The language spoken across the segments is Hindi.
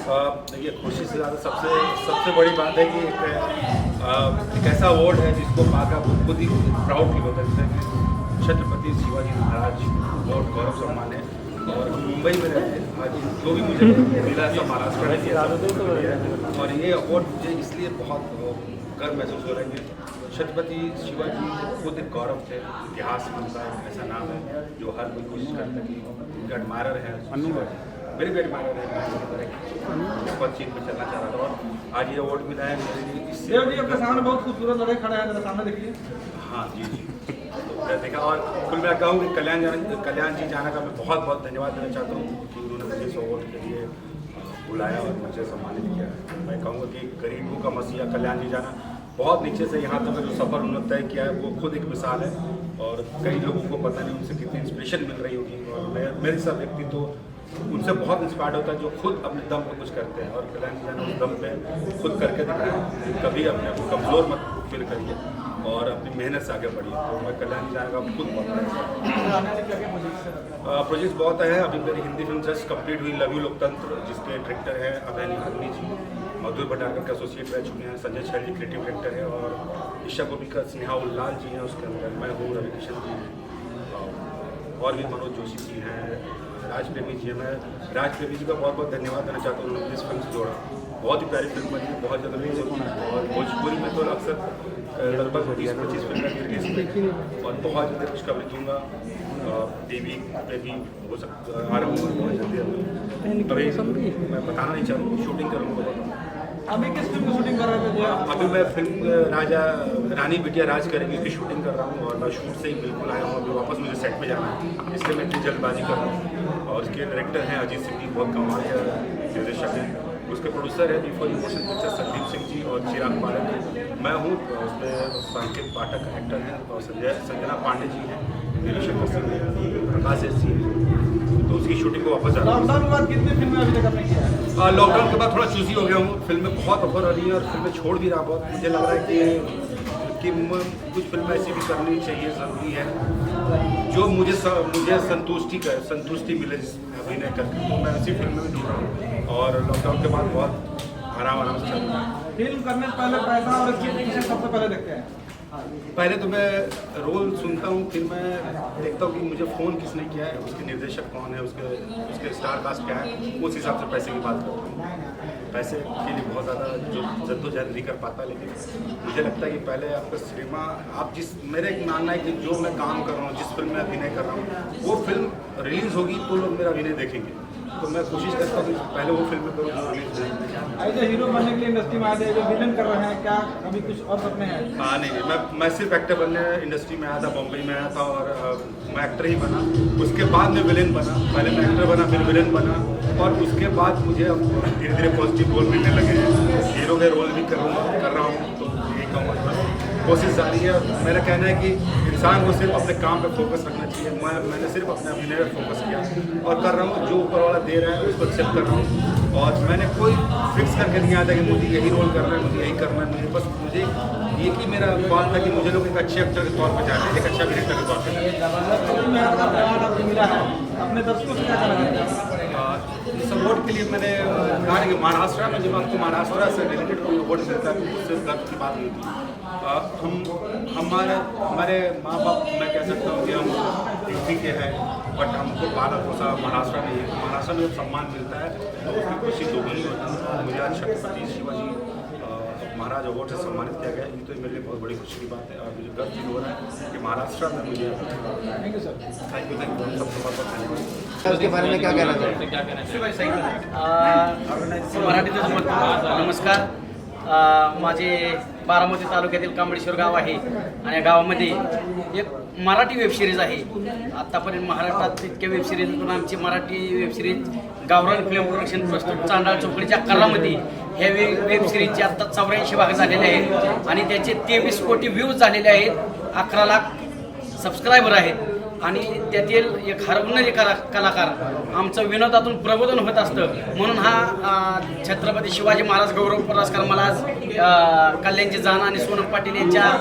देखिए, खुशी से ज़्यादा सबसे बड़ी बात है कि एक ऐसा अवार्ड है जिसको पाकर आपको खुद ही प्राउड फील होता है, जैसे कि छत्रपति शिवाजी महाराज अवार्ड गौरव सम्मान है। और मुंबई में रहते हैं, आज जो भी मुझे मिला है सब महाराष्ट्र में किया है। और ये अवार्ड मुझे इसलिए बहुत गर्व महसूस हो रहा है कि छत्रपति शिवाजी खुद एक गौरव थे, इतिहास में उनका एक ऐसा नाम है जो हर कोई कोशिश करता है कि उनके एडमायरर है, मेरे भी एडमायरर है। बहुत चीज़ पर चलना चाह रहा था और आज ये अवार्ड मिला है मेरे लिए। इससे आपके सामने बहुत खूबसूरत लड़के खड़े हैं, मेरे सामने देखिए। हाँ जी जी, तो देखा। और कुल मैं कहूँ कि कल्याण जी जाना का मैं बहुत बहुत धन्यवाद देना चाहता हूँ कि उन्होंने मुझे इस अवार्ड के लिए बुलाया और मुझे सम्मानित किया। मैं कहूँगा कि गरीबों का मसीहा कल्याण जी जाना बहुत नीचे से यहाँ तक जो सफ़र उन्होंने तय किया है वो खुद एक मिसाल है। और कई लोगों को पता नहीं उनसे कितनी इंस्पिरेशन मिल रही होगी। और मेरे सब व्यक्ति तो उनसे बहुत इंस्पायर्ड होता है जो खुद अपने दम पर कुछ करते हैं। और कल्याण जी जाना उस दम पे खुद करके दिखाएं। कभी अपने को कमज़ोर मत फील करिए और अपनी मेहनत से आगे बढ़िए। तो मैं कल्याण जी जाना का खुद बहुत प्रोजेक्ट्स बहुत है। अभी मेरी हिंदी फिल्म जस्ट कंप्लीट हुई लव यू लोकतंत्र, जिसके डायरेक्टर हैं अभय निहालनी जी, मधुर भंडारकर के एसोसिएट रह चुके हैं, संजय छैल जी क्रिएटिव डायरेक्टर है और ईशा गोपी का स्नेहा उल्लाल जी हैं उसके अंदर, मैं हूँ, रवि किशन जी हैं और भी मनोज जोशी जी हैं, राज प्रेमी जी हैं। मैं राज प्रेमी जी का बहुत बहुत धन्यवाद देना चाहता हूँ, उन्होंने इस फिल्म से जोड़ा। बहुत ही प्यारी फिल्म बनी है, बहुत ज़्यादा रिलीज और भोजपुरी में तो अक्सर लगभग 20-25 फिल्में रिलीज हुई और बहुत जल्दी खुशखबरी दूँगा। टीवी पे भी हो सकता आ रहा हूँ बहुत जल्दी। अभी मैं बताना नहीं चाहूँगा, शूटिंग करूँगा। अभी किस फिल्म की शूटिंग कर रहे थे? अभी मैं फिल्म रानी बिटिया राज करेंगे की शूटिंग कर रहा हूँ और मैं शूट से ही बिल्कुल आया हूँ। अभी वापस मुझे सेट पे जाना है, इसलिए मैं इतनी जल्दबाजी कर रहा हूँ। और उसके डायरेक्टर हैं अजीत सिंह जी, बहुत कमाल के निर्देशक हैं। उसके प्रोड्यूसर है before emotion picture Sandeep Singh ji और चिराग पाठक। मैं हूँ, उसमें संकेत पाठक एक्टर हैं और संजना पांडे जी हैं, निरीक्षक सिंह हैं, प्रकाश जी हैं। तो उसकी शूटिंग को वापस जा रहा हूँ। लॉकडाउन के बाद कितनी फिल्में अभी तक आपने किया है? लॉकडाउन के बाद थोड़ा चूजी हो गया हूँ, फिल्में बहुत ऑफर हो रही है और फिल्में छोड़ भी रहा बहुत। मुझे लग रहा है कि कुछ फिल्में ऐसी भी करनी चाहिए, ज़रूरी है जो मुझे संतुष्टि मिले अभिनय करके। तो मैं ऐसी फिल्में में ढूंढ रहा हूँ और लॉकडाउन के बाद बहुत आराम से चल रहा है। फिल्म करने से पहले पैसा और इसके पीछे सबसे पहले देखते हैं। पहले तो मैं रोल सुनता हूँ, फिर मैं देखता हूँ कि मुझे फ़ोन किसने किया है, उसके निर्देशक कौन है, उसके स्टार कास्ट क्या है, उस हिसाब से पैसे की बात करता हूँ। पैसे के लिए बहुत ज़्यादा जो जद्दोजहद नहीं कर पाता, लेकिन मुझे लगता है कि पहले आपका सिनेमा मेरा एक मानना है कि जो मैं काम कर रहा हूँ, जिस फिल्म में अभिनय कर रहा हूँ, वो फिल्म रिलीज़ होगी तो लोग मेरा अभिनय देखेंगे। तो मैं कोशिश करता हूँ पहले वो फिल्में करूँ जो रिलीज होगी। ऐसे हीरो बनने के लिए इंडस्ट्री में आए थे, जो विलन कर रहे हैं, क्या अभी कुछ और सपने हैं? हाँ नहीं, मैं सिर्फ एक्टर बनने इंडस्ट्री में आया था, बम्बई में आया था और मैं एक्टर ही बना। उसके बाद मैं विलेन बना, पहले मैं एक्टर बना फिर विलेन बना और उसके बाद मुझे अब धीरे धीरे पॉजिटिव रोल मिलने लगे हैं। हीरो के रोल भी कर रहा हूँ, तो यही कहूँगा कोशिश जारी है। मेरा कहना है कि इंसान को सिर्फ अपने काम पे फोकस रखना चाहिए। मैंने सिर्फ अपने अभिनय पर फोकस किया और कर रहा हूँ जो ऊपर वाला दे रहा है उसको एक्सेप्ट कर रहा हूँ। और मैंने कोई फिक्स करके नहीं आता कि मुझे यही रोल करना है, मुझे यही करना है। मुझे एक ही मेरा बात था कि मुझे लोग एक अच्छे एक्टर के तौर पर जाने, एक अच्छा अभिनेता के तौर पर मिला है, अपने दर्शकों से क्या कहना है? इस अवार्ड के लिए मैंने कहा कि महाराष्ट्र में जब आपको महाराष्ट्र से रिलेटेड कोई अवार्ड मिलता है उससे गर्व की बात नहीं थी। हमारे माँ बाप, मैं कह सकता हूँ कि हम यूपी के हैं, बट हमको पाला पोसा महाराष्ट्र में है। महाराष्ट्र में जब सम्मान मिलता है तो उसकी खुशी दोगुनी होती है। मुझे आज छत्रपति शिवाजी महाराज अवार्ड से सम्मानित किया गया, ये तो मेरे लिए बहुत बड़ी खुशी की बात है और मुझे गर्व फील हो रहा है कि महाराष्ट्र में मुझे। Thank you sir. Thank you सबसे बहुत धन्यवाद। सर, उसके बारे में क्या कहना चाहते मराठीतच म्हणतो नमस्कार। माझे बारामती तालुक्यातील कांबळेश्वर गाव आहे आणि या गावामध्ये एक मराठी वेबसिरीज आहे। आत्तापर्यंत महाराष्ट्रात इतक्या वेबसिरीजतून आमची मराठी वेबसिरीज गावरान फिल्म प्रोडक्शन प्रस्तुत चांडाळ चौकडीच्या कलामध्ये ह्या वेबसिरीजचे आत्ता 84 भाग झालेले आहेत आणि त्याचे 23 कोटी व्ह्यूज झालेले आहेत, 11 लाख सबस्क्रायबर आहेत आणि त्यातील एक हरवणारे कलाकार आमचं विनोदातून प्रबोधन होत असतं। म्हणून हा छत्रपती शिवाजी महाराज गौरव पुरस्कार मला आज कल्याणची जान आणि सोनम पाटील यांच्या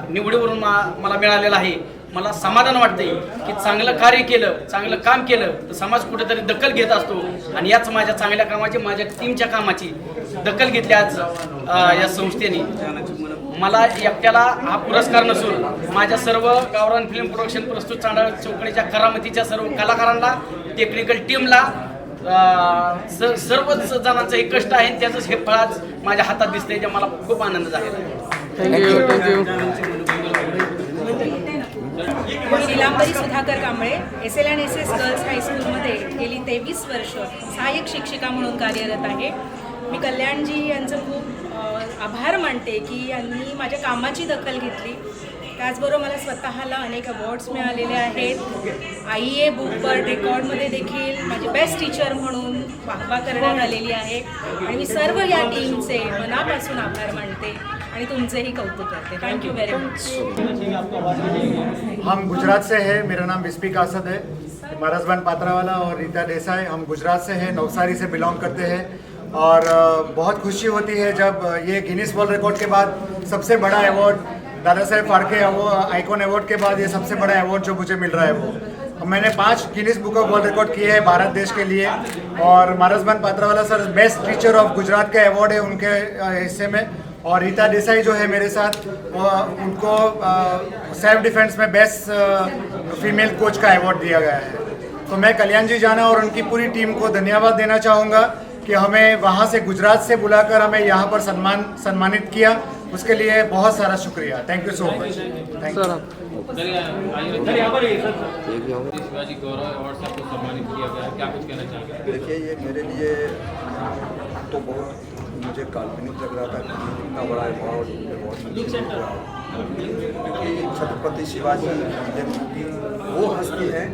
निवडीवरून मला मिळालेला आहे। मला समाधान वाटते की चांगलं कार्य केलं, चांगलं काम केलं तर समाज कुठेतरी दखल घेत असतो आणि याच माझ्या चांगल्या कामाची, माझ्या टीमच्या कामाची दखल घेतली आज या संस्थेने. मला एकट्याला हा पुरस्कार नसून माझ्या सर्व गावरान फिल्म प्रोडक्शन प्रस्तुत चांडाळ चौकडीच्या करामतीच्या सर्व कलाकारांना, टेक्निकल टीमला, सर्वच जणांचं हे कष्ट आहे त्याचंच हे फळ आज माझ्या हातात दिसतंय, ते मला खूप आनंद झालेला आहे. मी नीलांबरी सुधाकर कांबळे SL&SS गर्ल्स हायस्कूलमध्ये गेली 23 वर्ष सहाय्यक शिक्षिका म्हणून कार्यरत आहे. मी कल्याणजी यांचं खूप आभार मानते की यांनी माझ्या कामाची दखल घेतली. त्याचबरोबर मला स्वतःला अनेक अवॉर्ड्स मिळालेले आहेत. IEA बुक वर्ल्ड रेकॉर्डमध्ये देखील माझी बेस्ट टीचर म्हणून वाहवा करण्यात आलेली आहे आणि मी सर्व या टीमचे मनापासून आभार मानते आणि तुमचेही कौतुक करते. Thank you very much. हम गुजरात से हैं. मेरा नाम बिस्पी कासद है. हमारा हस्बैंड पात्रावाला और रीता देसाई, हम गुजरात से हैं, नवसारी से बिलोंग करते हैं. और बहुत खुशी होती है जब ये गिनीज वर्ल्ड रिकॉर्ड के बाद सबसे बड़ा award, Dada Saheb Phadke icon award के बाद ये सबसे बड़ा अवार्ड जो मुझे मिल रहा है वो मैंने 5 Guinness book of world record किए हैं भारत देश के लिए. और हमारा husband Patrawala sir best teacher of Gujarat का अवार्ड है उनके हिस्से में. और रीता देसाई जो है मेरे साथ, उनको सेल्फ डिफेंस में बेस्ट फीमेल कोच का अवार्ड दिया गया है. तो मैं कल्याण जी जाना और उनकी पूरी टीम को धन्यवाद देना चाहूँगा कि हमें वहाँ से गुजरात से बुलाकर हमें यहाँ पर सम्मानित किया. उसके लिए बहुत सारा शुक्रिया. Thank you so much. Thank you. Shivaji Gaurav award से आपको सम्मानित किया गया, क्या कुछ कहना चाहेंगे? देखिए, ये मेरे लिए तो बहुत मुझे काल्पनिक लग रहा था कि इतना बड़ा अवार्ड क्योंकि छत्रपति शिवाजी वो हस्ती है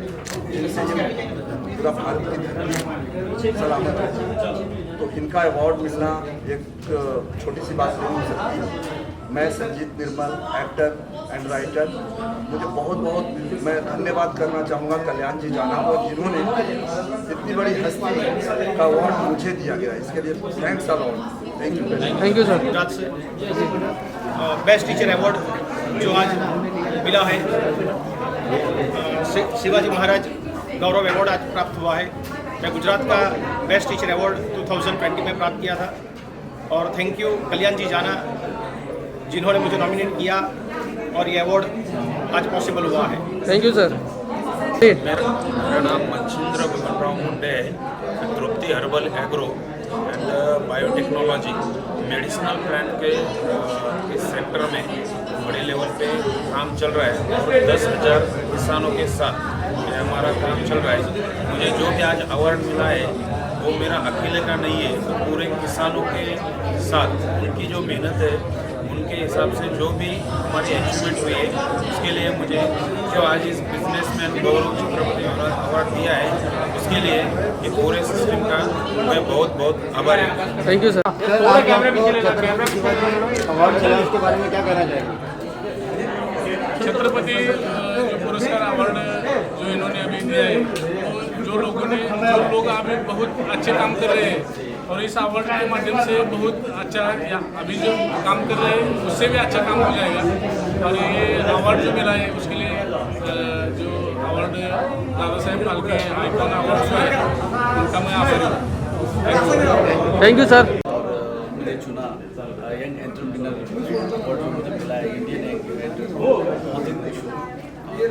जिनसे ये पूरा भारत की धरती सलामत है. तो इनका अवार्ड मिलना एक छोटी सी बात नहीं हो सकती. मैं संजीत निर्मल, एक्टर एंड राइटर, मुझे बहुत मैं धन्यवाद करना चाहूँगा कल्याण जी जाना और जिन्होंने इतनी बड़ी हस्ती का अवार्ड मुझे दिया गया. इसके लिए thanks a lot. Thank you sir. Gujarat से बेस्ट टीचर अवार्ड जो आज मिला है, शिवाजी महाराज गौरव अवार्ड आज प्राप्त हुआ है. मैं गुजरात का बेस्ट टीचर अवार्ड 2020 में प्राप्त किया था. और थैंक यू कल्याण जी जाना जिन्होंने मुझे नॉमिनेट किया और ये अवार्ड आज पॉसिबल हुआ है. Thank you sir. मेरा नाम मनचिंद्र बिमनराव मुंडे है. मैं Tripti herbal agro and biotechnology medicinal plant के इस सेक्टर में बड़े लेवल पे काम चल रहा है. 10,000 किसानों के साथ ये हमारा काम चल रहा है. मुझे जो भी आज अवार्ड मिला है वो मेरा अकेले का नहीं है, वो पूरे किसानों के साथ उनकी जो मेहनत है उनके हिसाब से जो भी हमारी अचीवमेंट हुई है उसके लिए मुझे जो आज इस बिजनेसमैन गौरव छत्रपति अवार्ड दिया है उसके लिए ये पूरे सिस्टम का मैं बहुत आभारी हूँ. Thank you sir. अवार्ड चला, उसके बारे में क्या कहना चाहेंगे? छत्रपति जो पुरस्कार अवार्ड जो इन्होंने अभी दिया है, जो लोग अभी बहुत अच्छे काम कर रहे हैं और इस अवार्ड के माध्यम से बहुत अच्छा अभी जो काम कर रहे हैं उससे भी अच्छा काम हो जाएगा. और ये अवार्ड जो मिला है उसके लिए जो award Dada Saheb Phalke icon award जो है उनका मैं आभारी हूँ. Thank you sir. मुझे चुना यंग एंटरप्रेन्योर अवार्ड जो मुझे मिला है इंडियन एक्टर, बहुत ही खुश हूँ. फिर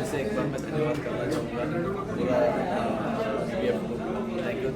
से एक बार मैं धन्यवाद करना चाहूँगा पूरा CBF को. Thank you.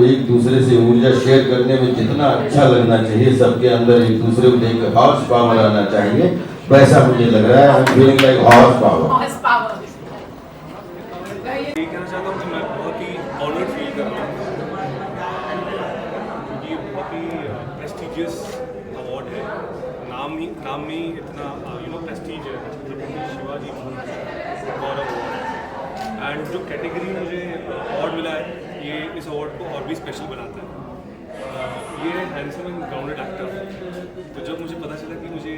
एक दूसरे से ऊर्जा शेयर करने में जितना अच्छा लगना चाहिए, सबके अंदर एक दूसरे को देख हॉर्स पावर आना चाहिए, वैसा मुझे लग रहा है। I am feeling like horse power. ये कहना चाहता हूँ कि मैं बहुत ही ऑनर्ड फील कर रहा हूँ, क्योंकि ये बहुत ही प्रेस्टिजियस अवार्ड है। नाम में ही इतना प्रेस्टीज है, छत्रपति शिवाजी गौरव अवार्ड। एंड जो कैटेगरी मुझे अवार्ड मिला है, ये इस अवार्ड को और भी स्पेशल बनाता है। ये हैंडसम एंड ग्राउंडेड एक्टर। तो जब मुझे पता चला कि मुझे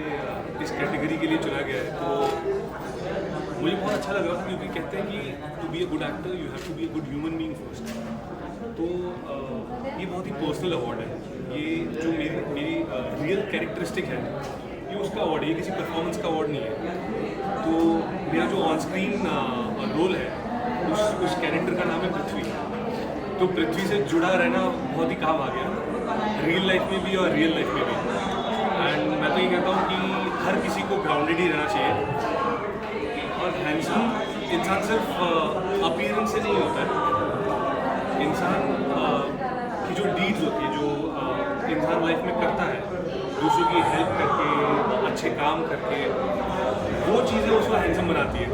इस कैटेगरी के लिए चुना गया है, तो मुझे बहुत अच्छा लगा, क्योंकि कहते हैं कि to be a good actor you have to be a good human being first. तो ये बहुत ही पर्सनल अवार्ड है। ये जो मेरी रियल कैरेक्टरिस्टिक है, ये उसका अवार्ड है, ये किसी परफॉर्मेंस का अवार्ड नहीं है। तो मेरा जो ऑन स्क्रीन रोल है, उस कैरेक्टर का नाम है पृथ्वी। तो पृथ्वी से जुड़ा रहना बहुत ही काम आ गया, रियल लाइफ में भी और रियल लाइफ में भी। एंड मैं तो ये कहता हूँ कि हर किसी को ग्राउंडेड ही रहना चाहिए। और हैंडसम इंसान सिर्फ अपीयरेंस से नहीं होता है, इंसान की जो डीड्स होती है, जो इंसान लाइफ में करता है, दूसरों की हेल्प करके, अच्छे काम करके, वो चीज़ें उसको हैंडसम बनाती है।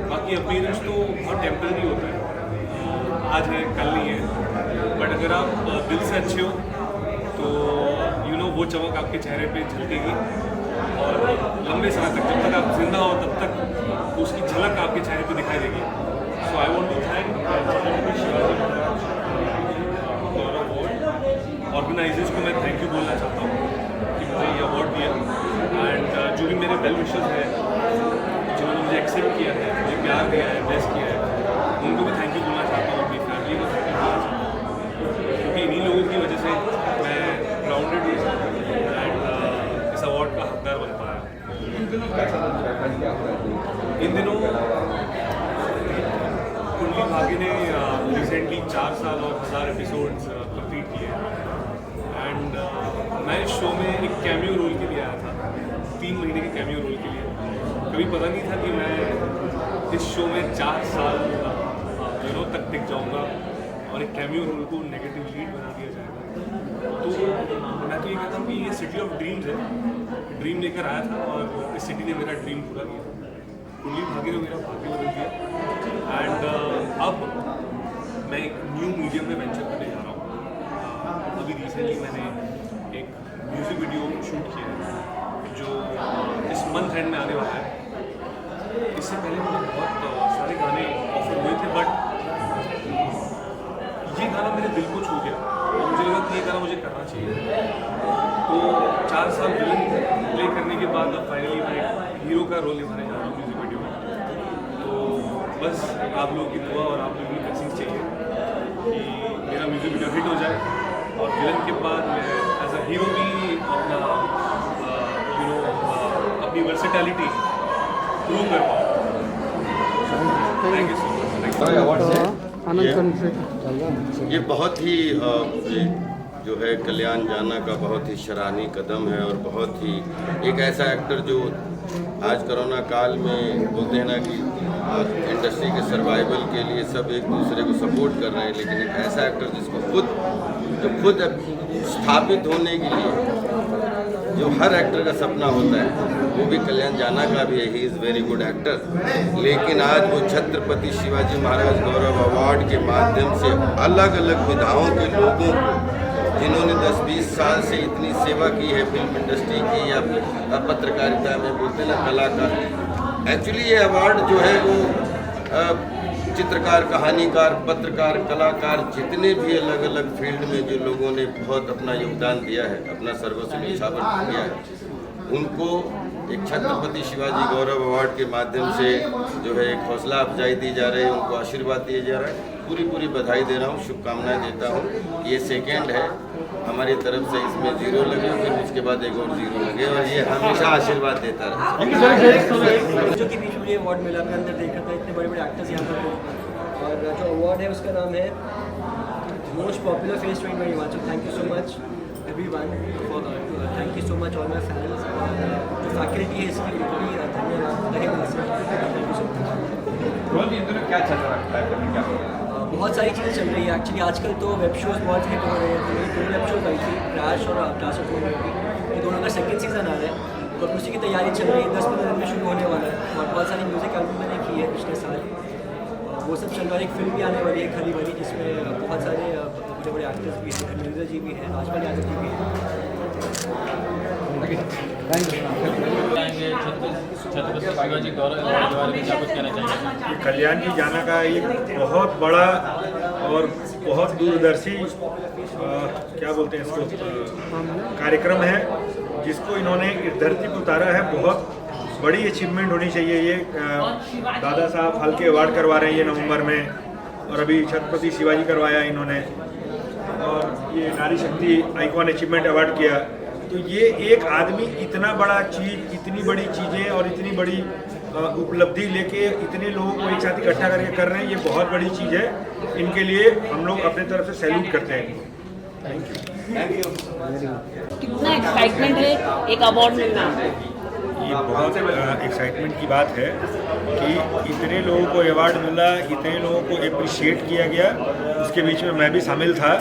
बाकी अपीयरेंस तो बहुत टेम्पररी होता है, आज है कल नहीं है। बट अगर आप दिल से अच्छे हो तो वो चमक आपके चेहरे पे झलकेगी, और लंबे समय तक, जब तक आप जिंदा हो तब तक उसकी झलक आपके चेहरे पे दिखाई देगी। So I want to thank Shivaji Gaurav award organisers को। मैं थैंक यू बोलना चाहता हूँ कि मुझे ये अवार्ड दिया। एंड जो भी मेरे वेल विशर्स हैं, जिन्होंने मुझे एक्सेप्ट किया है, मुझे प्यार दिया है, ब्लेस किया है, उनको भी थैंक यू बोलना चाहता हूँ, अपनी फैमिली को थैंक यू बोलना चाहता हूँ, क्योंकि इन्हीं लोगों की वजह से मैं ग्राउंडेड एंड इस अवार्ड का हकदार बन पाया। इन दिनों कुंडली भाग्य ने रिसेंटली 4 साल और 1000 एपिसोड्स कंप्लीट किए। एंड मैं इस शो में एक कैमियो रोल के लिए आया था, 3 महीने के कैमियो रोल के लिए। कभी पता नहीं था कि मैं इस शो में 4 साल तक टिक जाऊंगा और एक कैमियो रोल को नेगेटिव लीड बना दिया जाएगा। तो मैं तो ये कहता हूँ कि ये सिटी ऑफ ड्रीम्स है, ड्रीम लेकर आया था और इस सिटी ने मेरा ड्रीम पूरा किया। कुंडली भाग्य ने मेरा भाग्य बदल दिया। एंड अब मैं एक न्यू मीडियम में वेंचर करने जा रहा हूँ। अभी रिसेंटली मैंने एक म्यूज़िक वीडियो शूट किया है, जो इस मंथ एंड में आने वाला है। इससे पहले मुझे बहुत सारे गाने ऑफर हुए थे, बट ये गाना मेरे दिल को छू गया और मुझे लगा कि ये गाना मुझे करना चाहिए। तो 4 साल विलन प्ले करने के बाद अब फाइनली मैं एक हीरो का रोल निभाने जा रहा हूँ म्यूज़िक वीडियो में। तो बस आप लोगों की दुआ और आप लोगों की ब्लेसिंग्स चाहिए कि मेरा म्यूज़िक वीडियो हिट हो जाए, और विलन के बाद मैं एज अ हीरो भी अपना अपनी वर्सेटैलिटी प्रूव कर पाऊँ। Thank you so much. ये बहुत ही जो है कल्याण जाना का बहुत ही सराहनीय कदम है, और बहुत ही एक ऐसा एक्टर जो आज कोरोना काल में बोलते हैं ना कि इंडस्ट्री के सर्वाइवल के लिए सब एक दूसरे को सपोर्ट कर रहे हैं, लेकिन एक ऐसा एक्टर जिसको खुद स्थापित होने के लिए जो हर एक्टर का सपना होता है, वो भी कल्याण जाना का भी है। He is very good actor, लेकिन आज वो छत्रपति शिवाजी महाराज गौरव अवार्ड के माध्यम से अलग अलग विधाओं के लोगों को, जिन्होंने 10-20 साल से इतनी सेवा की है फिल्म इंडस्ट्री की या पत्रकारिता में, बोलते ना कलाकार, एक्चुअली ये अवार्ड जो है वो चित्रकार, कहानीकार, पत्रकार, कलाकार, जितने भी अलग अलग फील्ड में जो लोगों ने बहुत अपना योगदान दिया है, अपना सर्वस्व न्यौछावर किया है, उनको एक छत्रपति शिवाजी गौरव अवार्ड के माध्यम से जो है एक हौसला अफजाई दी जा रही है, उनको आशीर्वाद दिया जा रहा है। पूरी बधाई दे रहा हूँ, शुभकामनाएं देता हूँ। ये सेकेंड है हमारी तरफ से, इसमें 0 लगे, फिर उसके बाद एक और 0 लगे, और ये हमेशा आशीर्वाद देता रहे। जो कि बीच में ये अवार्ड मिला, मैं अंदर देखा था इतने बड़े एक्टर्स यहाँ पर, और जो अवार्ड है उसका नाम है most popular face 2021। So thank you so much everyone, thank you so much all my fans, जो फैकल्टी है इसके लिए भी धन्यवाद। Thank you so much. क्या चल रहा है? बहुत सारी चीज़ें चल रही है एक्चुअली आजकल तो वेब शोज़ बहुत हिट हो रहे हैं। तो मेरी 2 वेब शोज़ आई थी, क्रैश और क्लास ऑफ ये दोनों का सेकंड सीज़न आ रहा है, तो उसी की तैयारी चल रही है। 10-15 दिन में शुरू होने वाला है और बहुत सारी म्यूज़िक एल्बम मैंने की है पिछले साल, वो सब चल रहा है। एक फिल्म भी आने वाली है खली वाली, जिसमें बहुत सारे बड़े बड़े एक्टर्स भी हैं, धर्मेंद्र जी भी हैं, राजपाल यादव जी भी हैं। कल्याण जी जाना का एक बहुत बड़ा और बहुत दूरदर्शी क्या बोलते हैं इसको कार्यक्रम है, जिसको इन्होंने इस धरती पर उतारा है। बहुत बड़ी अचीवमेंट होनी चाहिए ये। दादा साहब हल्के अवार्ड करवा रहे हैं ये नवंबर में, और अभी छत्रपति शिवाजी करवाया इन्होंने, और ये नारी शक्ति आइकॉन अचीवमेंट अवार्ड किया। तो ये एक आदमी इतना बड़ा चीज़, इतनी बड़ी चीज़ें और इतनी बड़ी उपलब्धि लेके इतने लोगों को एक साथ इकट्ठा करके कर रहे हैं, ये बहुत बड़ी चीज़ है। इनके लिए हम लोग अपने तरफ से सैल्यूट करते हैं। Thank you. कितना एक्साइटमेंट है एक अवार्ड मिलना? ये बहुत एक्साइटमेंट की बात है कि इतने लोगों को अवार्ड मिला, इतने लोगों को अप्रिशिएट किया गया, उसके बीच में मैं भी शामिल था।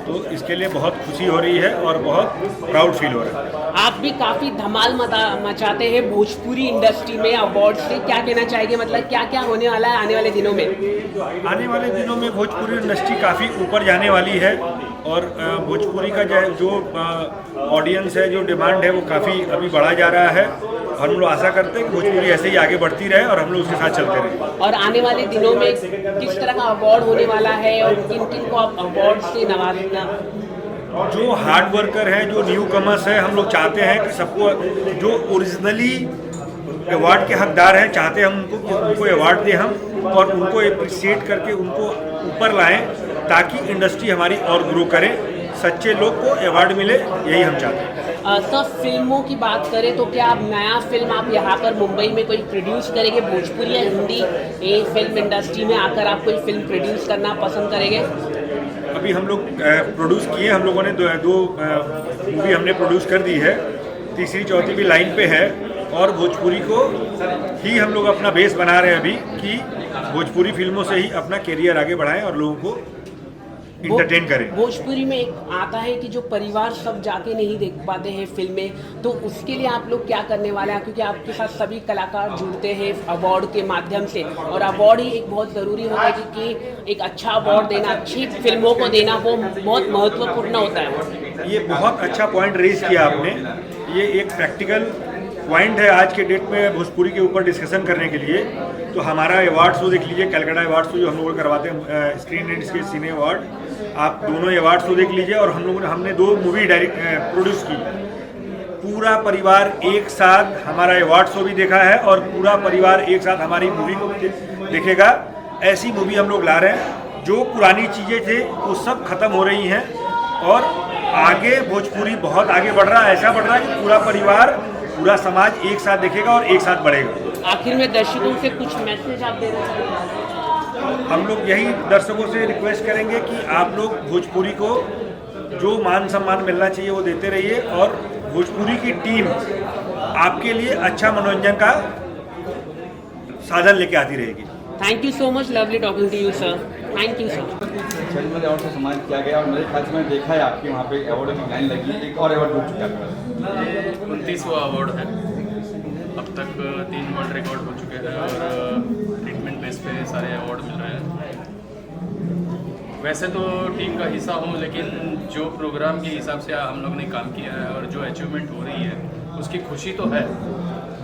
तो इसके लिए बहुत खुशी हो रही है और बहुत प्राउड फील हो रहा है। आप भी काफ़ी धमाल मचाते हैं भोजपुरी इंडस्ट्री में अवार्ड से, क्या कहना चाहेंगे? मतलब क्या क्या होने वाला है आने वाले दिनों में? आने वाले दिनों में भोजपुरी इंडस्ट्री काफ़ी ऊपर जाने वाली है, और भोजपुरी का जो ऑडियंस है, जो डिमांड है, वो काफ़ी अभी बढ़ा जा रहा है। हम लोग आशा करते हैं कि भोजपुरी ऐसे ही आगे बढ़ती रहे और हम लोग उसके साथ चलते रहें। और आने वाले दिनों में किस तरह का अवार्ड होने वाला है और किन किन को आप अवार्ड से नवाजना? जो हार्ड वर्कर हैं, जो न्यू कमर्स हैं, हम लोग चाहते हैं कि सबको, जो ओरिजिनली अवार्ड के हकदार हैं, चाहते हैं हम उनको अवार्ड दें हम, और उनको अप्रिशिएट करके उनको ऊपर लाएं, ताकि इंडस्ट्री हमारी और ग्रो करे, सच्चे लोग को अवार्ड मिले, यही हम चाहते हैं। सर, फिल्मों की बात करें तो क्या आप नया फिल्म आप यहाँ पर मुंबई में कोई प्रोड्यूस करेंगे? भोजपुरी या हिंदी ये फिल्म इंडस्ट्री में आकर आप कोई फिल्म प्रोड्यूस करना पसंद करेंगे? अभी हम लोग प्रोड्यूस किए, हम लोगों ने दो मूवी हमने प्रोड्यूस कर दी है, तीसरी चौथी भी लाइन पे है, और भोजपुरी को ही हम लोग अपना बेस बना रहे हैं अभी, कि भोजपुरी फिल्मों से ही अपना करियर आगे बढ़ाएं और लोगों को इंटरटेन करें। भोजपुरी में एक आता है कि जो परिवार सब जाके नहीं देख पाते हैं फिल्में, तो उसके लिए आप लोग क्या करने वाले हैं? क्योंकि आपके साथ सभी कलाकार जुड़ते हैं अवार्ड के माध्यम से, और अवार्ड ही एक बहुत ज़रूरी होता है कि एक अच्छा अवार्ड देना, अच्छी फिल्मों को देना, वो बहुत महत्वपूर्ण होता है। ये बहुत अच्छा पॉइंट रेज किया आपने। ये एक प्रैक्टिकल पॉइंट है आज के डेट में भोजपुरी के ऊपर डिस्कशन करने के लिए। तो हमारा अवार्ड शो देख लीजिए, कलकत्ता अवार्ड शो जो हम लोग करवाते हैं, screen and sketch cine award, आप दोनों अवार्ड शो देख लीजिए। और हम लोगों ने हमने 2 मूवी प्रोड्यूस की, पूरा परिवार एक साथ हमारा अवार्ड शो भी देखा है, और पूरा परिवार एक साथ हमारी मूवी को देखेगा। ऐसी मूवी हम लोग ला रहे हैं, जो पुरानी चीज़ें थे वो सब खत्म हो रही हैं, और आगे भोजपुरी बहुत आगे बढ़ रहा है। ऐसा बढ़ रहा है कि पूरा परिवार, पूरा समाज एक साथ देखेगा और एक साथ बढ़ेगा। आखिर में दर्शकों से कुछ मैसेज आप देना चाहेंगे? हम लोग यही दर्शकों से रिक्वेस्ट करेंगे कि आप लोग भोजपुरी को जो मान सम्मान मिलना चाहिए वो देते रहिए, और भोजपुरी की टीम आपके लिए अच्छा मनोरंजन का साधन लेके आती रहेगी। Thank you so much, lovely talking to you sir. Thank you sir. Chhath award से सम्मानित किया गया, और मेरे ख्याल से मैंने देखा है आपके वहाँ पे अवार्ड की लाइन लगी, एक और अवार्ड हो चुका है। ये 29वां अवार्ड है। अब तक 3 वर्ल्ड रिकॉर्ड हो चुके हैं, और ट्रीटमेंट बेस पे सारे अवार्ड मिल रहे हैं। वैसे तो टीम का हिस्सा हूँ, लेकिन जो प्रोग्राम के हिसाब से हम लोग ने काम किया है और जो अचीवमेंट हो रही है उसकी खुशी तो है।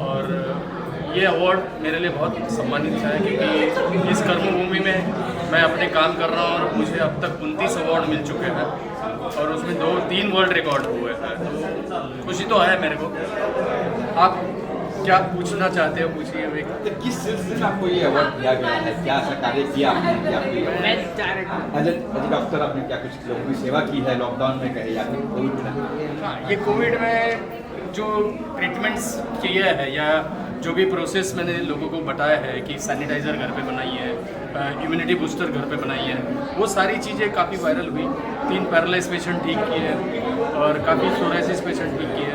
और ये अवार्ड मेरे लिए बहुत सम्मानित है, क्योंकि इस कर्मभूमि में मैं अपने काम कर रहा हूँ, और मुझे अब तक 29 अवार्ड मिल चुके हैं, और उसमें 2-3 वर्ल्ड रिकॉर्ड हुए हैं। तो खुशी तो है मेरे को। आप क्या पूछना चाहते हो पूछिए। तो किस सिलसिले में आपको ये अवार्ड दिया गया है? क्या ऐसा कार्य किया आपने? डॉक्टर आपने क्या कुछ लोगों की सेवा की है लॉकडाउन में कहे, या फिर कोविड में? हाँ, ये कोविड में जो ट्रीटमेंट्स किए हैं, या जो भी प्रोसेस मैंने लोगों को बताया है कि सैनिटाइज़र घर पे बनाई है, इम्यूनिटी बूस्टर घर पे बनाई है, वो सारी चीज़ें काफ़ी वायरल हुई। 3 पैरालाइज पेशेंट ठीक किए, और काफ़ी सोराइसिस पेशेंट ठीक किए।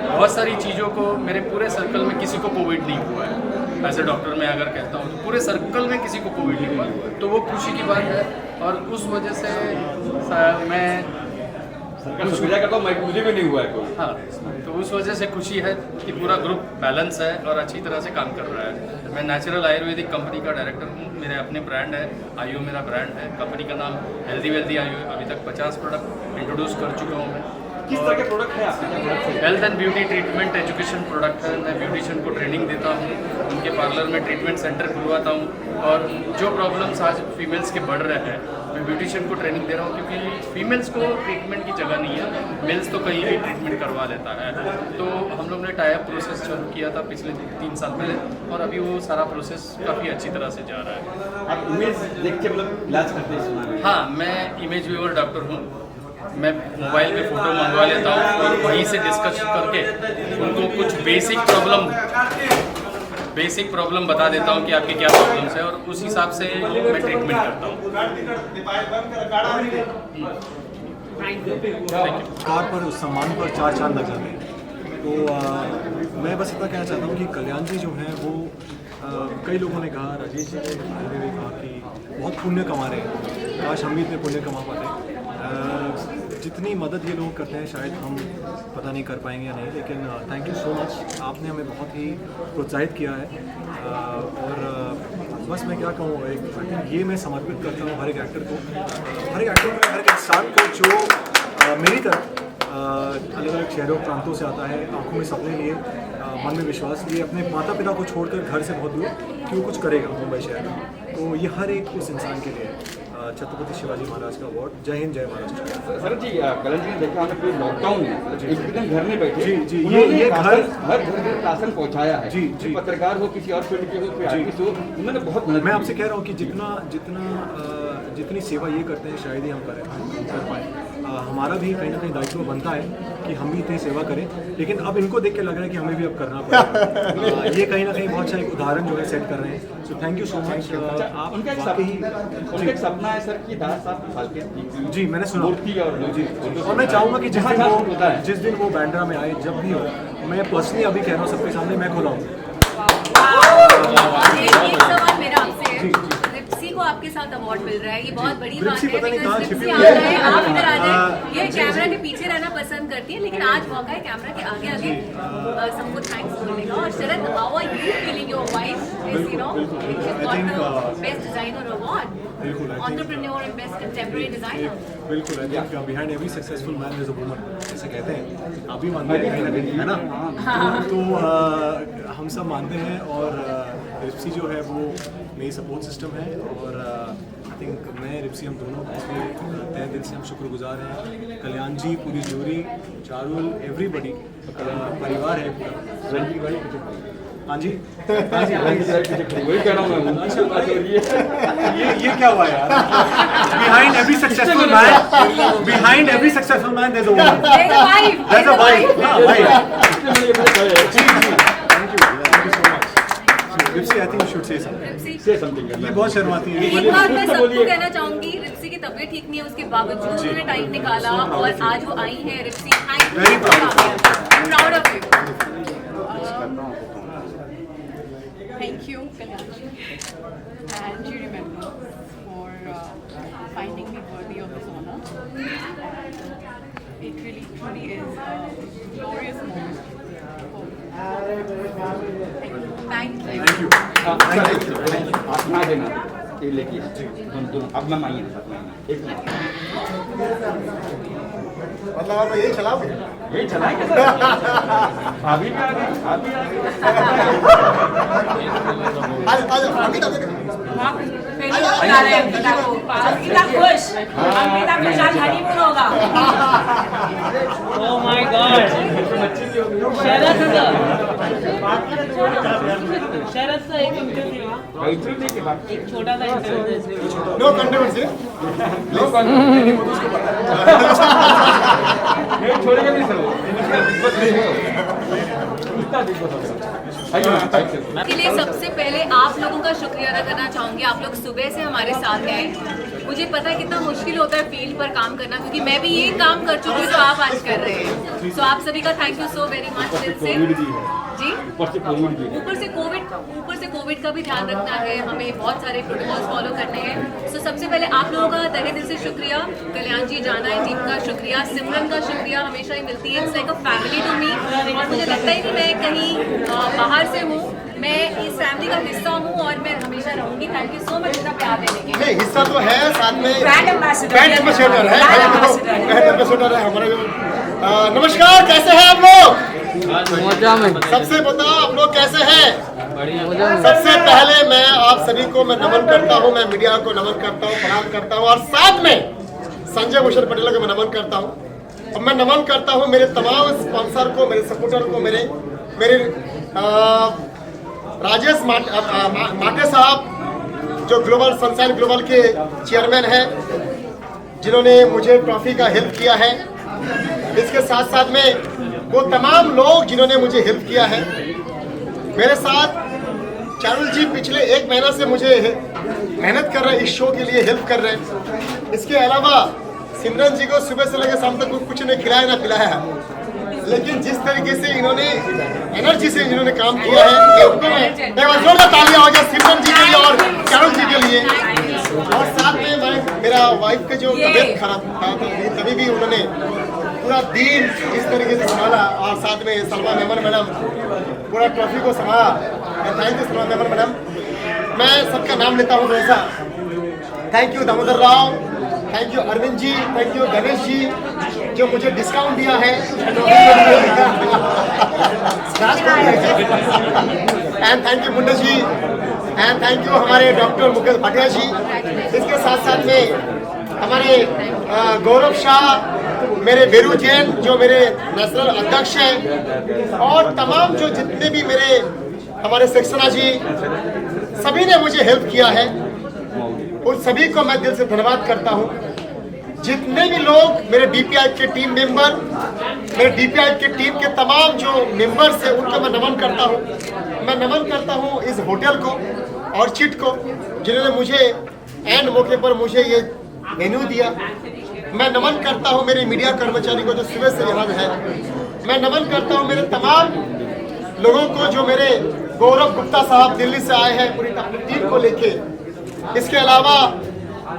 बहुत सारी चीज़ों को मेरे पूरे सर्कल में किसी को कोविड नहीं हुआ है। ऐसे डॉक्टर मैं अगर कहता हूँ तो पूरे सर्कल में किसी को कोविड नहीं हुआ, तो वो खुशी की बात है। और उस वजह से मैं शुक्रिया करता हूँ, मुझे भी नहीं हुआ है कोई। हाँ, तो उस वजह से खुशी है कि पूरा ग्रुप बैलेंस है और अच्छी तरह से काम कर रहा है। मैं नेचुरल आयुर्वेदिक कंपनी का डायरेक्टर हूँ, मेरे अपने ब्रांड है, आयु मेरा ब्रांड है, कंपनी का नाम हेल्दी वेल्दी आयु। अभी तक 50 प्रोडक्ट इंट्रोड्यूस कर चुका हूँ मैं। किस तरह के प्रोडक्ट है आपके? Health and beauty treatment education product है। मैं ब्यूटिशियन को ट्रेनिंग देता हूँ, उनके पार्लर में ट्रीटमेंट सेंटर खुलवाता हूँ, और जो प्रॉब्लम्स आज फीमेल्स के बढ़ रहे हैं मैं ब्यूटिशियन को ट्रेनिंग दे रहा हूँ, क्योंकि फीमेल्स को ट्रीटमेंट की जगह नहीं है, मेल्स तो कहीं भी ट्रीटमेंट करवा लेता है। तो हम लोग ने टाई अप प्रोसेस शुरू किया था पिछले 3 साल पहले, और अभी वो सारा प्रोसेस काफ़ी अच्छी तरह से जा रहा है। आप इमेज देख के मतलब इलाज करते हैं? हाँ, मैं इमेज व्यूअर डॉक्टर हूँ। मैं मोबाइल पे फ़ोटो मंगवा लेता हूँ और वहीं से डिस्कस करके उनको कुछ बेसिक प्रॉब्लम बता देता हूँ कि आपकी क्या प्रॉब्लम्स है, और उस हिसाब से मैं ट्रीटमेंट करता हूँ। कार पर उस सम्मान पर 4 चांद लग जाते हैं। तो मैं बस इतना कहना चाहता हूँ कि कल्याण जी जो हैं वो कई लोगों ने कहा, राजेश जी ने भी कहा कि बहुत पुण्य कमा रहे हैं, काश हम भी इतने पुण्य कमा पाते। जितनी मदद ये लोग करते हैं शायद हम पता नहीं कर पाएंगे या नहीं, लेकिन थैंक यू सो मच, आपने हमें बहुत ही प्रोत्साहित किया है। और बस मैं क्या कहूँ, ये मैं समर्पित करता हूँ हर एक एक्टर को, हर एक इंसान को जो मेरी तरह अलग अलग शहरों प्रांतों से आता है, आंखों में सपने लिए, मन में विश्वास लिए, अपने माता पिता को छोड़कर घर से बहुत दूर कि वो कुछ करेगा मुंबई शहर में। तो ये हर एक उस इंसान के लिए छत्रपति शिवाजी महाराज का अवार्ड। जय हिंद, जय महाराष्ट्र। सर जी, कल्याण जी ने देखा हमने पूरे लॉकडाउन में एकदम घर में बैठे, जी ये घर राशन पहुंचाया है। जी पत्रकार हो, किसी और फील्ड के हो, कोई आर्टिस्ट हो, उन्होंने बहुत मदद। मैं आपसे कह रहा हूँ कि जितनी सेवा ये करते हैं शायद ही हम कर पाए। हमारा भी कहीं ना कहीं दायित्व बनता है कि हम भी इतनी सेवा करें, लेकिन अब इनको देख के लग रहा है कि हमें भी अब करना पड़ेगा। ये कहीं ना कहीं बहुत अच्छा एक उदाहरण जो है सेट कर रहे हैं। So thank you so much. आप उनका एक सपना है सर कि 10 साल फालके जी मैंने सुना मूर्ति और मैं चाहूँगा कि जिस दिन वो बैंड्रा में आए, जब भी हो, मैं पर्सनली अभी कह रहा हूँ सबके सामने, मैं खुलाऊँ। मेरा आपसे रिप्सी को आपके साथ अवार्ड मिल रहा है, ये बहुत बड़ी बात है। रिप्सी आ जाए, आप इधर आ जाए, ये कैमरा के पीछे रहना पसंद करती है, लेकिन आज मौका है कैमरा के आगे सबको थैंक्स बोलने का। और Sharad, how are you feeling? Your wife is best designer award, entrepreneur and best contemporary designer. बिल्कुल, I think behind every successful man is a woman, ऐसे कहते हैं, आप भी मानते हैं है ना? तो हम सब मानते हैं, और रिप्सी जो है वो मेरी सपोर्ट सिस्टम है, और आई थिंक मैं रिप्सी हम दोनों तहे दिल से हम शुक्रगुजार हैं। कल्याण जी, पूरी जूरी, चारुल, एवरीबडी, परिवार है पूरा। हाँ जी, वही कह रहा हूँ मैं। ये क्या हुआ यार? Behind every successful man, there's a woman. There's a wife. Ripsy, I think you should say something. ये बहुत शर्माती है। एक बात मैं सबको कहना चाहूंगी, रिप्सी की तबीयत ठीक नहीं है, उसके बावजूद उन्होंने टाइम निकाला और आज वो आई है। Ripsy, very proud of you. Thank you, Kalyanji, and you remember for finding me worthy of this honor. It really, truly is a glorious moment. Thank you. आप ना देना, ये लेके अब मैं आइए साथ में एक मिनट। मतलब आप यही चलाओगे? यही चलाएंगे सर। अभी भी आ गए, अभी आ गए। Oh my God! Sharad sir एक इंटरव्यू एक छोटा सा इंटरव्यू। नो कंट्रोवर्सी, नो नहीं छोड़ेंगे नहीं सर, के लिए सबसे पहले आप लोगों का शुक्रिया अदा करना चाहूँगी। आप लोग सुबह से हमारे साथ हैं मुझे पता है कितना मुश्किल होता है फील्ड पर काम करना, क्योंकि मैं भी ये काम कर चुकी हूँ जो आप आज कर रहे हैं। सो आप सभी का thank you so very much दिल से जी। ऊपर से कोविड का भी ध्यान रखना है, हमें बहुत सारे प्रोटोकॉल्स फॉलो करने हैं। सो सबसे पहले आप लोगों का तहे दिल से शुक्रिया, कल्याण जी, जाना है टीम का शुक्रिया, सिमरन का शुक्रिया, हमेशा ही मिलती है, it's like a family to me. और मुझे लगता है कि मैं कहीं बाहर से हूँ, मैं इस फैमिली का हिस्सा हूँ और मैं हमेशा रहूंगी। थैंक यू सो मच इतना प्यार देने के लिए। हिस्सा तो है, साथ में ब्रांड एम्बेसडर है, ब्रांड एम्बेसडर है हमारे। नमस्कार, कैसे हैं आप लोग? सबसे बताओ आप लोग कैसे हैं? सबसे पहले मैं आप सभी को मैं नमन करता हूं, मैं मीडिया को नमन करता हूं, प्रणाम करता हूं, और साथ में संजय भूषण पटेल को मैं नमन करता हूं। और मैं नमन करता हूं मेरे तमाम स्पॉन्सर को, मेरे सपोर्टर को, मेरे राजेश माटे साहब जो ग्लोबल सनशाइन ग्लोबल के चेयरमैन हैं, जिन्होंने मुझे ट्रॉफी का हेल्प किया है। इसके साथ साथ में वो तमाम लोग जिन्होंने मुझे हेल्प किया है। मेरे साथ चारुल जी पिछले 1 महीना से मुझे मेहनत कर रहे हैं, इस शो के लिए हेल्प कर रहे हैं। इसके अलावा सिमरन जी को सुबह से लेकर शाम तक कुछ नहीं खिलाया ना पिलाया, लेकिन जिस तरीके से इन्होंने एनर्जी से इन्होंने काम किया है, उनको मैं जोरदार तालियां हो जाए सिमरन जी के लिए और चारुल जी के लिए। और साथ में मेरा वाइफ का जो तबीयत खराब था तभी भी उन्होंने पूरा दिन इस तरीके से संभाला, और साथ में सलमा मेमन मैडम पूरा ट्रॉफी को संभाला। Thank you Salma Memon madam. मैं सबका नाम लेता हूँ वैसा। Thank you Damodar Rao, thank you Arvind ji, thank you Ganesh ji जो मुझे डिस्काउंट दिया है, and thank you Munda ji, and thank you हमारे डॉक्टर मुकेश भाटिया जी। इसके साथ साथ में हमारे गौरव शाह, मेरे बेरू जैन जो मेरे नेशनल अध्यक्ष हैं, और तमाम जो जितने भी मेरे हमारे सेक्शना जी, सभी ने मुझे हेल्प किया है। उन सभी को मैं दिल से धन्यवाद करता हूँ। जितने भी लोग मेरे DPI के टीम मेंबर, मेरे DPI के टीम के तमाम जो मेंबर्स हैं, उनको मैं नमन करता हूँ। मैं नमन करता हूँ इस होटल को और चिट को, जिन्होंने मुझे एंड मौके पर मुझे ये मेन्यू दिया। मैं नमन करता हूँ मेरे मीडिया कर्मचारी को जो सुबह से यहाँ है। मैं नमन करता हूँ मेरे तमाम लोगों को जो मेरे गौरव गुप्ता साहब दिल्ली से आए हैं पूरी अपनी टीम को लेके। इसके अलावा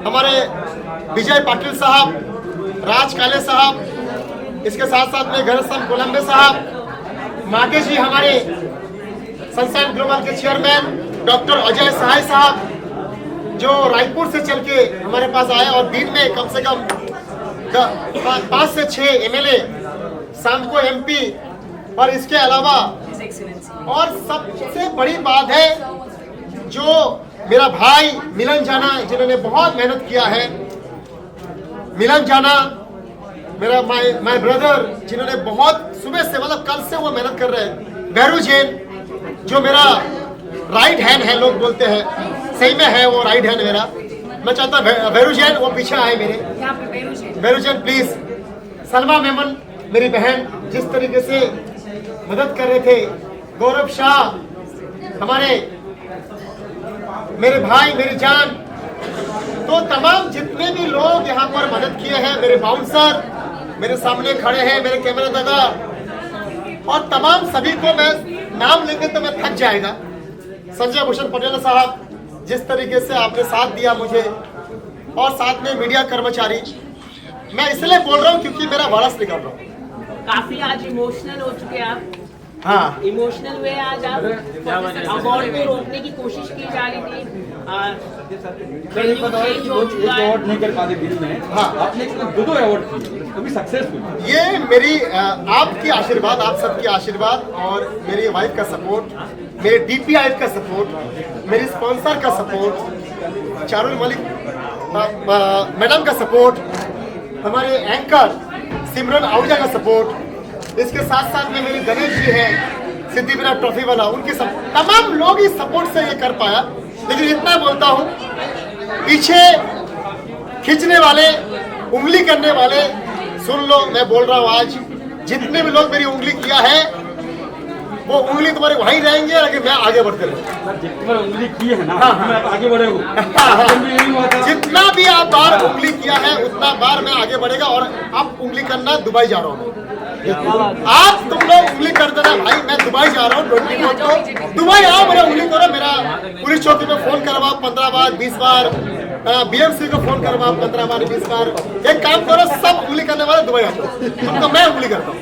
हमारे विजय पाटिल साहब, राज काले साहब, इसके साथ साथ में घनश्याम कोलंबे साहब, मागे जी हमारे सनशाइन ग्लोबल के चेयरमैन डॉक्टर अजय सहाय साहब जो रायपुर से चल के हमारे पास आए, और दिन में कम से कम 5 से 6 MLA, शाम को MP, और इसके अलावा और सबसे बड़ी बात है जो मेरा भाई मिलन जाना, जिन्होंने बहुत मेहनत किया है। मिलन जाना मेरा माय ब्रदर, जिन्होंने बहुत सुबह से मतलब कल से वो मेहनत कर रहे हैं। भैरू जैन जो मेरा राइट हैंड है, लोग बोलते हैं, सही में है वो राइट हैंड मेरा। मैं चाहता हूँ भैरू जैन वो पीछे आए मेरे। भैरू जैन प्लीज। सलमा मेमन मेरी बहन जिस तरीके से मदद कर रहे थे। गौरव शाह हमारे मेरे भाई, मेरी जान। तो तमाम जितने भी लोग यहाँ पर मदद किए हैं, मेरे बाउंसर मेरे सामने खड़े हैं, मेरे कैमरा दादा, और तमाम सभी को मैं नाम लेंगे तो मैं थक जाएगा। संजय भूषण पटेल साहब जिस तरीके से आपने साथ दिया मुझे, और साथ में मीडिया कर्मचारी। मैं इसलिए बोल रहा हूँ क्योंकि मेरा वारस निकल रहा हूँ। काफी आज इमोशनल हो चुके आप। हाँ, इमोशनल हुए आज आप। अवार्ड को रोकने की कोशिश की जा रही थी, अवार्ड नहीं कर पाते बीच में। हाँ, आपने 2 अवार्ड किए, कभी सक्सेसफुल। ये मेरी आपकी आशीर्वाद, आप सबकी आशीर्वाद, और मेरी वाइफ का सपोर्ट, मेरे DPI का सपोर्ट, मेरी स्पॉन्सर का सपोर्ट, चारुल मलिक मैडम का सपोर्ट, हमारे एंकर सिमरन आहूजा का सपोर्ट, इसके साथ साथ में मेरे गणेश जी हैं सिद्धि विनायक ट्रॉफी वाला, उनके तमाम लोग इस सपोर्ट से ये कर पाया। लेकिन इतना बोलता हूँ, पीछे खींचने वाले, उंगली करने वाले सुन लो, मैं बोल रहा हूँ आज जितने भी लोग मेरी उंगली किया है वो उंगली तुम्हारी वहीं रहेंगे, लेकिन मैं आगे बढ़ते रहूँ। जितना उंगली की है ना, मैं आगे बढ़े हूँ। जितना भी आप बार उंगली किया है उतना बार मैं आगे बढ़ेगा। और अब उंगली करना दुबई जा रहा हूँ। आप तुम लोग उंगली कर देना भाई, मैं दुबई जा रहा हूँ 24 को। दुबई आओ, मेरा उंगली करो, मेरा पुलिस चौकी में फोन करवाओ 15 बार 20 बार, बीएमसी को फोन करवाओ 15 बार 20 बार। एक काम करो, सब उंगली करने वाले दुबई आते हैं, तो मैं उंगली करता हूँ।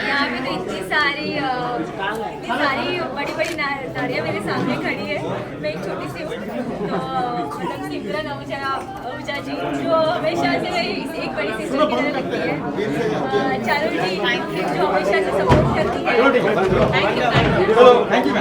यहाँ पे तो इतनी सारी बड़ी बड़ी नारियाँ मेरे सामने खड़ी है। मैं एक छोटी सी हूँ, तो मतलब सिमरन आहूजा जी जो हमेशा से मेरी एक बड़ी सिस्टर की तरह लगती है। चारू जी जो हमेशा से सपोर्ट करती है। Thank you.